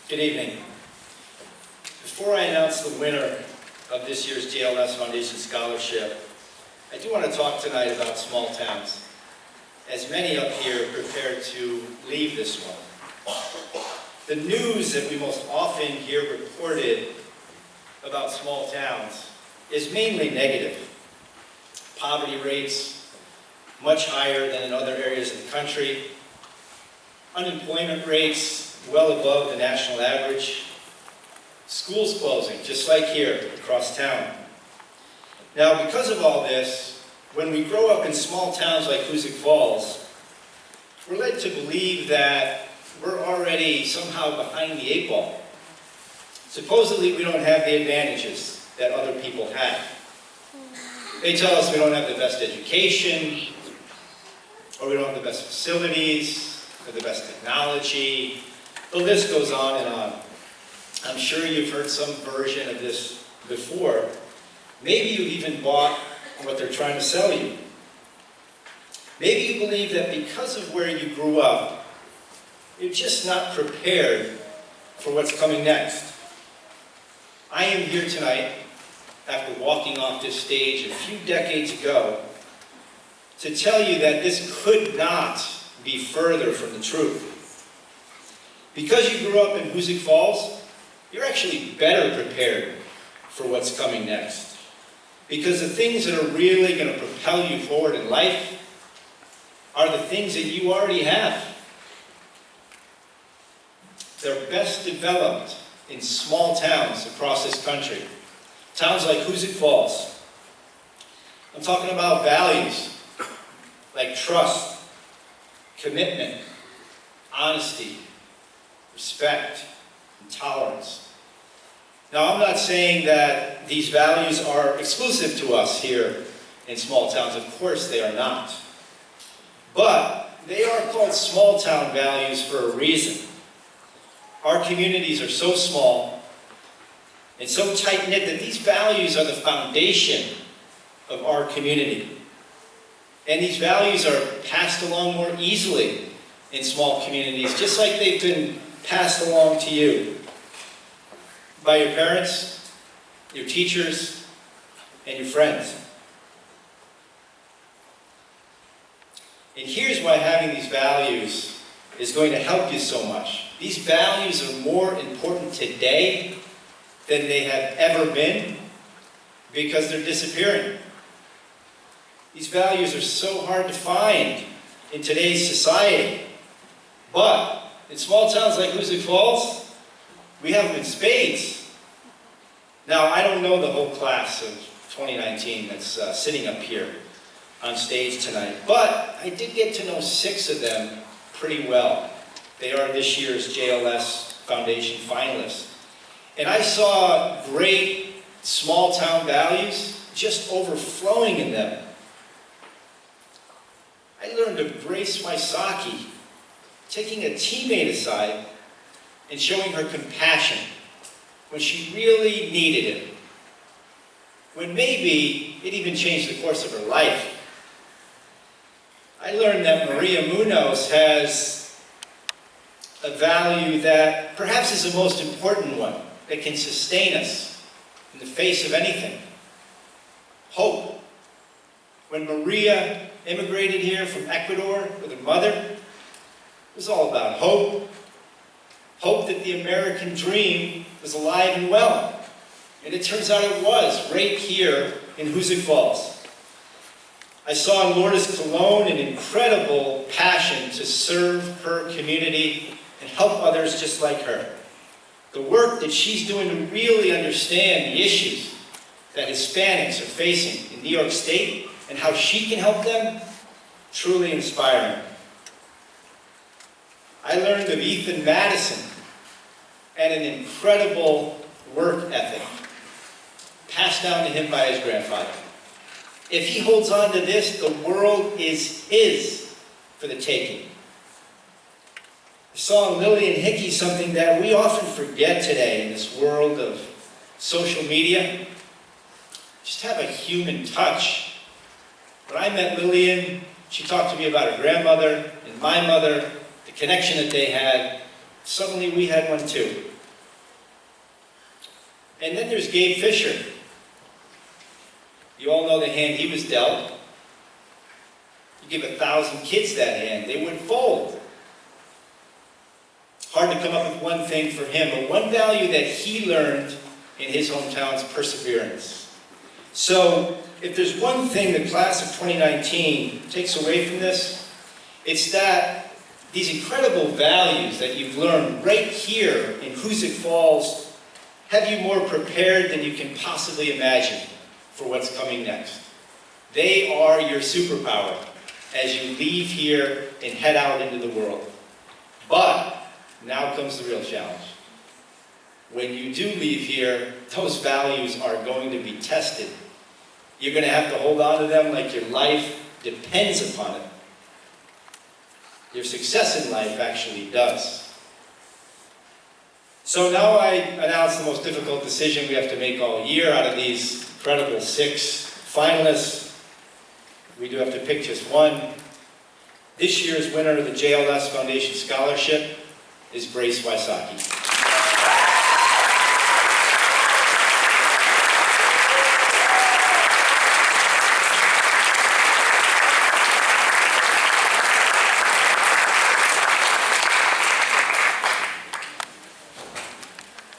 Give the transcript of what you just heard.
Good evening. Before I announce the winner of this year's JLS Foundation Scholarship, I do want to talk tonight about small towns, as many up here prepare to leave this one. The news that we most often hear reported about small towns is mainly negative. Poverty rates much higher than in other areas of the country. Unemployment rates well above the national average. Schools closing, just like here across town. Now, because of all this, when we grow up in small towns like Hoosick Falls, we're led to believe that we're already somehow behind the eight ball. Supposedly, we don't have the advantages that other people have. They tell us we don't have the best education, or we don't have the best facilities, or the best technology. The list goes on and on. I'm sure you've heard some version of this before. Maybe you've even bought what they're trying to sell you. Maybe you believe that because of where you grew up, you're just not prepared for what's coming next. I am here tonight, after walking off this stage a few decades ago, to tell you that this could not be further from the truth. Because you grew up in Hoosick Falls, you're actually better prepared for what's coming next. Because the things that are really going to propel you forward in life are the things that you already have. They're best developed in small towns across this country. Towns like Hoosick Falls. I'm talking about values like trust, commitment, honesty, respect, and tolerance. Now, I'm not saying that these values are exclusive to us here in small towns. Of course they are not. But they are called small town values for a reason. Our communities are so small and so tight-knit that these values are the foundation of our community. And these values are passed along more easily in small communities, just like they've been passed along to you by your parents, your teachers, and your friends. And here's why having these values is going to help you so much. These values are more important today than they have ever been because they're disappearing. These values are so hard to find in today's society. But in small towns like Hoosick Falls, we have them in spades. Now, I don't know the whole class of 2019 that's sitting up here on stage tonight, but I did get to know 6 of them pretty well. They are this year's JLS Foundation finalists. And I saw great small town values just overflowing in them. I learned of Grace Wysocki taking a teammate aside and showing her compassion when she really needed it. When maybe it even changed the course of her life. I learned that Maria Munoz has a value that perhaps is the most important one that can sustain us in the face of anything. Hope. When Maria immigrated here from Ecuador with her mother, it was all about hope. Hope that the American dream was alive and well. And it turns out it was, right here in Hoosick Falls. I saw in Lourdes Colon an incredible passion to serve her community and help others just like her. The work that she's doing to really understand the issues that Hispanics are facing in New York State and how she can help them, truly inspiring. I learned of Ethan Madison and an incredible work ethic passed down to him by his grandfather. If he holds on to this, the world is his for the taking. I saw in Lillian Hickey something that we often forget today in this world of social media. Just have a human touch. When I met Lillian, she talked to me about her grandmother and my mother, the connection that they had. Suddenly we had one too. And then there's Gabe Fisher. You all know the hand he was dealt. You give 1,000 kids that hand, they would fold. Hard to come up with one thing for him, but one value that he learned in his hometown is perseverance. So, if there's one thing the class of 2019 takes away from this, it's that these incredible values that you've learned right here in Hoosick Falls have you more prepared than you can possibly imagine for what's coming next. They are your superpower as you leave here and head out into the world. But now comes the real challenge. When you do leave here, those values are going to be tested. You're going to have to hold on to them like your life depends upon it. Your success in life actually does. So now I announce the most difficult decision we have to make all year out of these incredible 6 finalists. We do have to pick just one. This year's winner of the JLS Foundation Scholarship is Grace Wysocki.